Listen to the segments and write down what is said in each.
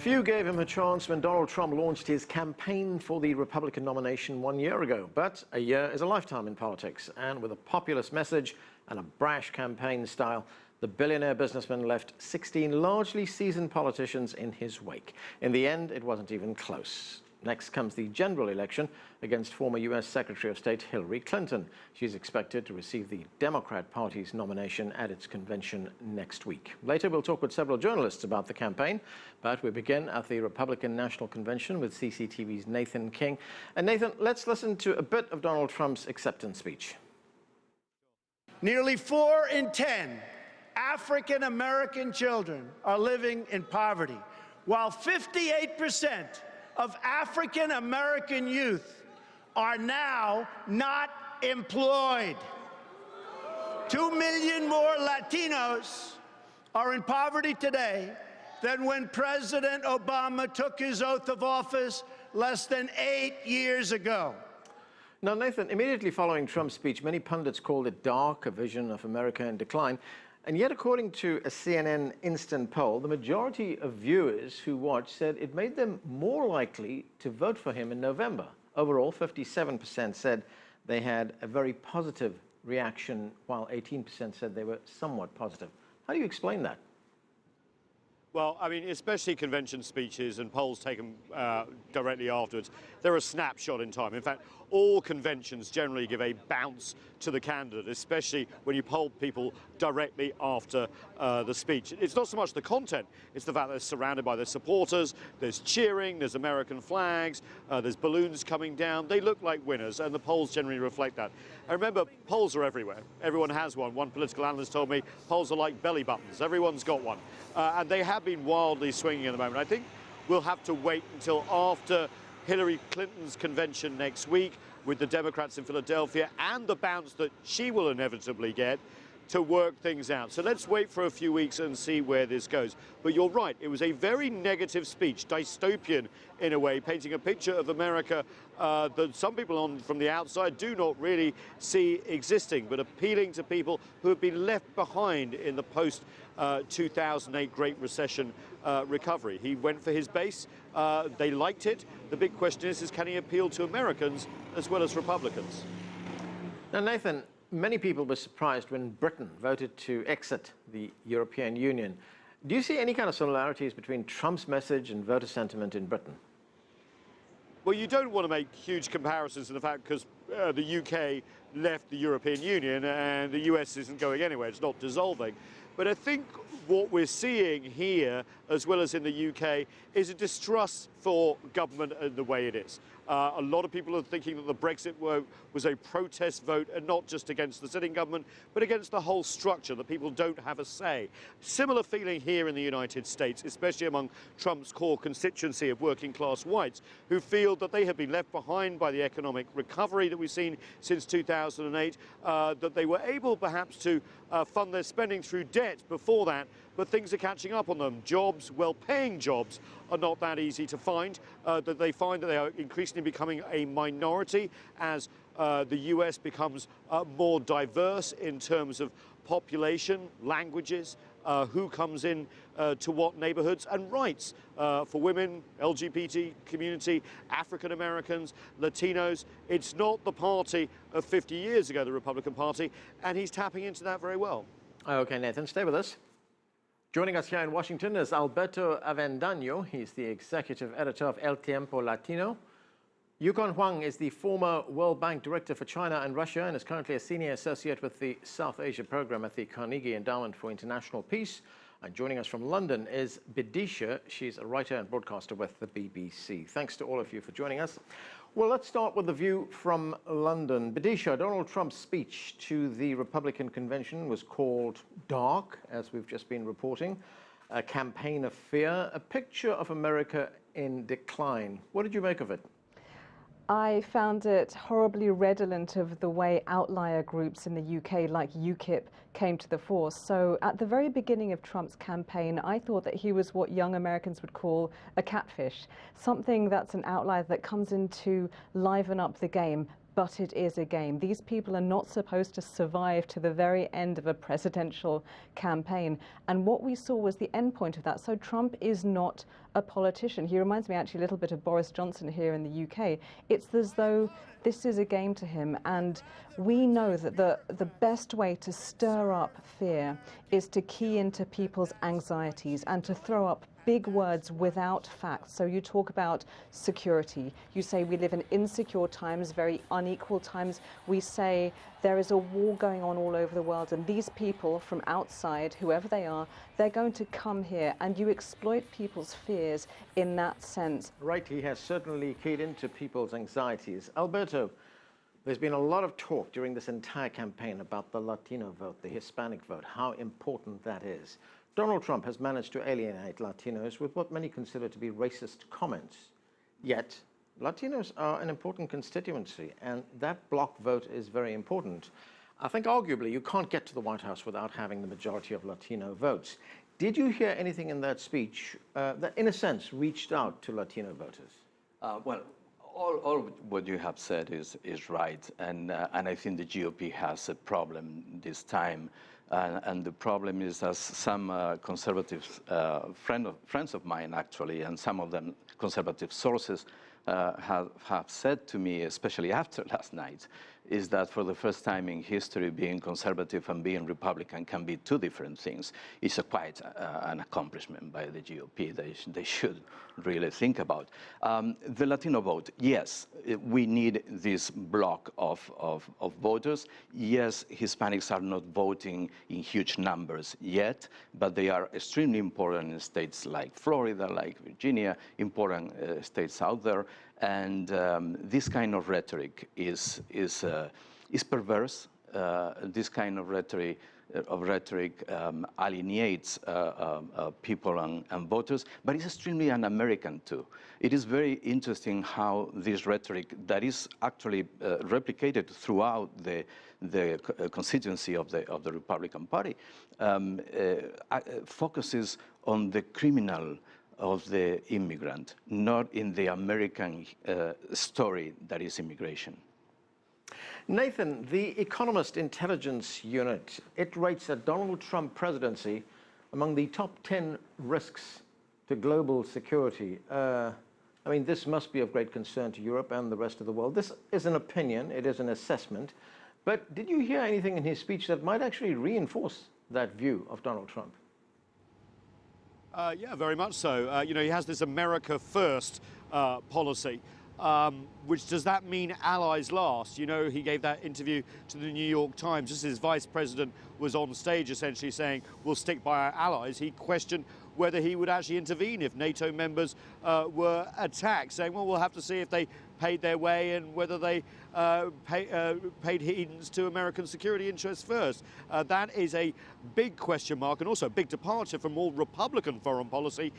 Few gave him a chance when Donald Trump launched his campaign for the Republican nomination 1 year ago. But a year is a lifetime in politics, and with a populist message and a brash campaign style, the billionaire businessman left 16 largely seasoned politicians in his wake. In the end, it wasn't even close. Next comes the general election against former U.S. Secretary of State Hillary Clinton. She's expected to receive the Democrat Party's nomination at its convention next week. Later, we'll talk with several journalists about the campaign, but we begin at the Republican National Convention with CCTV's Nathan King. And Nathan, let's listen to a bit of Donald Trump's acceptance speech. Nearly 4 in 10 African-American children are living in poverty, while 58% of African-American youth are now not employed. 2 million more Latinos are in poverty today than when President Obama took his oath of office less than 8 years ago. Now, Nathan, immediately following Trump's speech, many pundits called it dark, a vision of America in decline. And yet, according to a CNN instant poll, the majority of viewers who watched said it made them more likely to vote for him in November. Overall, 57% said they had a very positive reaction, while 18% said they were somewhat positive. How do you explain that? Well, I mean, especially convention speeches and polls taken directly afterwards, they're a snapshot in time. In fact, all conventions generally give a bounce to the candidate, especially when you poll people directly after the speech. It's not so much the content, it's the fact that they're surrounded by their supporters, there's cheering, there's American flags, there's balloons coming down. They look like winners, and the polls generally reflect that. And remember, polls are everywhere. Everyone has one. One political analyst told me polls are like belly buttons. Everyone's got one. And they have been wildly swinging at the moment. I think we'll have to wait until after Hillary Clinton's convention next week with the Democrats in Philadelphia and the bounce that she will inevitably get to work things out. So let's wait for a few weeks and see where this goes. But you're right, it was a very negative speech, dystopian in a way, painting a picture of America that some people from the outside do not really see existing, but appealing to people who have been left behind in the post-2008 Great Recession recovery. He went for his base. They liked it. The big question is can he appeal to Americans as well as Republicans? Now, Nathan, many people were surprised when Britain voted to exit the European Union. Do you see any kind of similarities between Trump's message and voter sentiment in Britain? Well, you don't want to make huge comparisons to the fact because the UK left the European Union and the US isn't going anywhere, it's not dissolving. But I think what we're seeing here, as well as in the UK, is a distrust for government and the way it is. A lot of people are thinking that the Brexit vote was a protest vote, and not just against the sitting government, but against the whole structure, that people don't have a say. Similar feeling here in the United States, especially among Trump's core constituency of working class whites, who feel that they have been left behind by the economic recovery that we've seen since 2008, that they were able perhaps to fund their spending through debt before that, but things are catching up on them. Jobs, well-paying jobs, are not that easy to find, that they find that they are increasingly becoming a minority as the US becomes more diverse in terms of population, languages, who comes in to what neighborhoods, and rights for women, LGBT community, African Americans, Latinos. It's not the party of 50 years ago, the Republican Party, and he's tapping into that very well. Okay, Nathan, stay with us. Joining us here in Washington is Alberto Avendaño. He's the executive editor of El Tiempo Latino. Yukon Huang is the former World Bank director for China and Russia and is currently a senior associate with the South Asia program at the Carnegie Endowment for International Peace. And joining us from London is Bidisha. She's a writer and broadcaster with the BBC. Thanks to all of you for joining us. Well, let's start with the view from London. Bidisha, Donald Trump's speech to the Republican convention was called dark, as we've just been reporting, a campaign of fear, a picture of America in decline. What did you make of it? I found it horribly redolent of the way outlier groups in the UK like UKIP came to the fore. So at the very beginning of Trump's campaign, I thought that he was what young Americans would call a catfish, something that's an outlier that comes in to liven up the game. but it is a game. These people are not supposed to survive to the very end of a presidential campaign. And what we saw was the end point of that. So Trump is not a politician. He reminds me actually a little bit of Boris Johnson here in the UK. It's as though this is a game to him. And we know that the best way to stir up fear is to key into people's anxieties and to throw up big words without facts. So you talk about security. You say we live in insecure times, very unequal times. We say there is a war going on all over the world, and these people from outside, whoever they are, they're going to come here, and you exploit people's fears in that sense. Right, he has certainly keyed into people's anxieties. Alberto, there's been a lot of talk during this entire campaign about the Latino vote, the Hispanic vote, how important that is. Donald Trump has managed to alienate Latinos with what many consider to be racist comments. Yet, Latinos are an important constituency, and that bloc vote is very important. I think arguably you can't get to the White House without having the majority of Latino votes. Did you hear anything in that speech that, in a sense, reached out to Latino voters? Well, all what you have said is right, and I think the GOP has a problem this time. And the problem is, as some conservative friends of mine actually, and some of them conservative sources have said to me, especially after last night, is that for the first time in history, being conservative and being Republican can be two different things. It's quite an accomplishment by the GOP. They should really think about. The Latino vote, yes, we need this block of voters. Yes, Hispanics are not voting in huge numbers yet, but they are extremely important in states like Florida, like Virginia, important states out there. And this kind of rhetoric is perverse. This kind of rhetoric alienates people and voters, but it's extremely un-American too. It is very interesting how this rhetoric that is actually replicated throughout the constituency of the Republican Party focuses on the criminal of the immigrant, not in the American story that is immigration. Nathan, the Economist Intelligence Unit, it rates a Donald Trump presidency among the top 10 risks to global security. I mean, this must be of great concern to Europe and the rest of the world. This is an opinion, it is an assessment, but did you hear anything in his speech that might actually reinforce that view of Donald Trump? Yeah, very much so. You know, he has this America first policy. Which does that mean allies last? You know, he gave that interview to the New York Times just as his vice president was on stage essentially saying, we'll stick by our allies. He questioned whether he would actually intervene if NATO members were attacked, saying, well, we'll have to see if they paid their way and whether they paid heed to American security interests first. That is a big question mark and also a big departure from all Republican foreign policy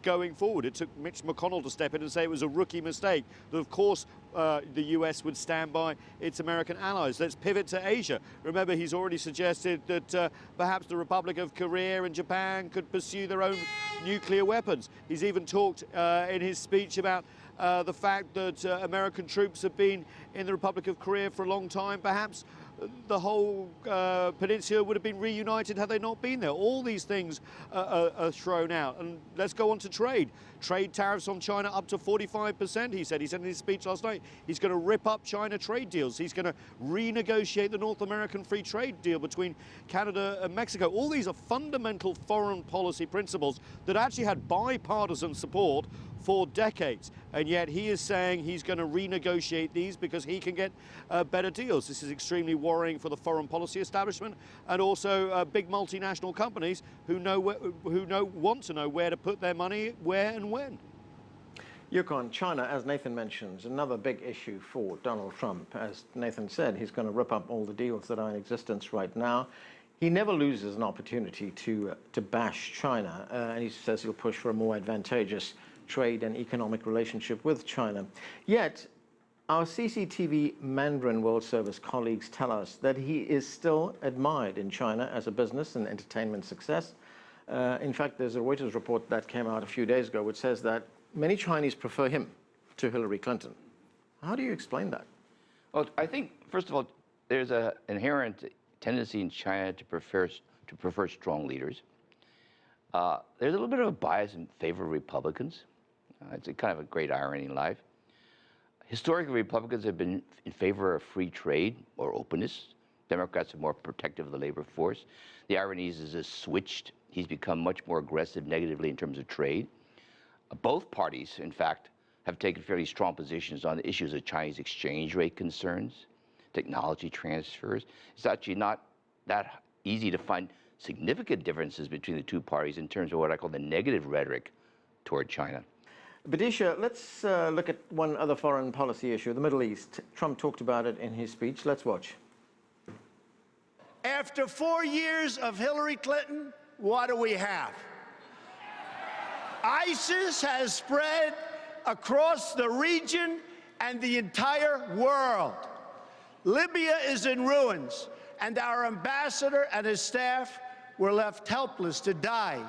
going forward. It took Mitch McConnell to step in and say it was a rookie mistake, that of course the US would stand by its American allies. Let's pivot to Asia. Remember, he's already suggested that perhaps the Republic of Korea and Japan could pursue their own nuclear weapons. He's even talked in his speech about the fact that American troops have been in the Republic of Korea for a long time. Perhaps the whole peninsula would have been reunited had they not been there. All these things are thrown out. And let's go on to trade. Trade tariffs on China up to 45%, he said. He said in his speech last night, he's going to rip up China trade deals. He's going to renegotiate the North American free trade deal between Canada and Mexico. All these are fundamental foreign policy principles that actually had bipartisan support for decades, and yet he is saying he's going to renegotiate these because he can get better deals. This is extremely worrying for the foreign policy establishment and also big multinational companies who want to know where to put their money, where and when. Yukon, China, as Nathan mentions, another big issue for Donald Trump. As Nathan said, he's going to rip up all the deals that are in existence right now. He never loses an opportunity to bash China, and he says he'll push for a more advantageous trade and economic relationship with China. Yet, our CCTV Mandarin World Service colleagues tell us that he is still admired in China as a business and entertainment success. In fact, there's a Reuters report that came out a few days ago which says that many Chinese prefer him to Hillary Clinton. How do you explain that? Well, I think, first of all, there's an inherent tendency in China to prefer strong leaders. There's a little bit of a bias in favor of Republicans. It's a kind of a great irony in life. Historically, Republicans have been in favor of free trade or openness. Democrats are more protective of the labor force. The irony is this switched. He's become much more aggressive negatively in terms of trade. Both parties, in fact, have taken fairly strong positions on the issues of Chinese exchange rate concerns, technology transfers. It's actually not that easy to find significant differences between the two parties in terms of what I call the negative rhetoric toward China. Bidisha, let's look at one other foreign policy issue, the Middle East. Trump talked about it in his speech. Let's watch. After 4 years of Hillary Clinton, what do we have? ISIS has spread across the region and the entire world. Libya is in ruins, and our ambassador and his staff were left helpless to die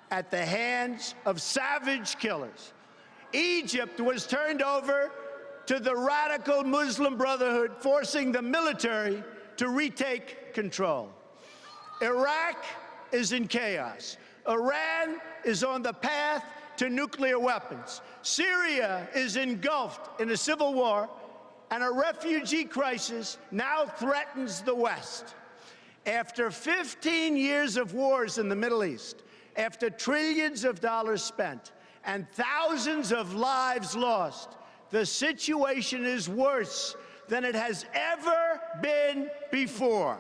at the hands of savage killers. Egypt was turned over to the radical Muslim Brotherhood, forcing the military to retake control. Iraq is in chaos. Iran is on the path to nuclear weapons. Syria is engulfed in a civil war, and a refugee crisis now threatens the West. After 15 years of wars in the Middle East, after trillions of dollars spent, and thousands of lives lost, the situation is worse than it has ever been before.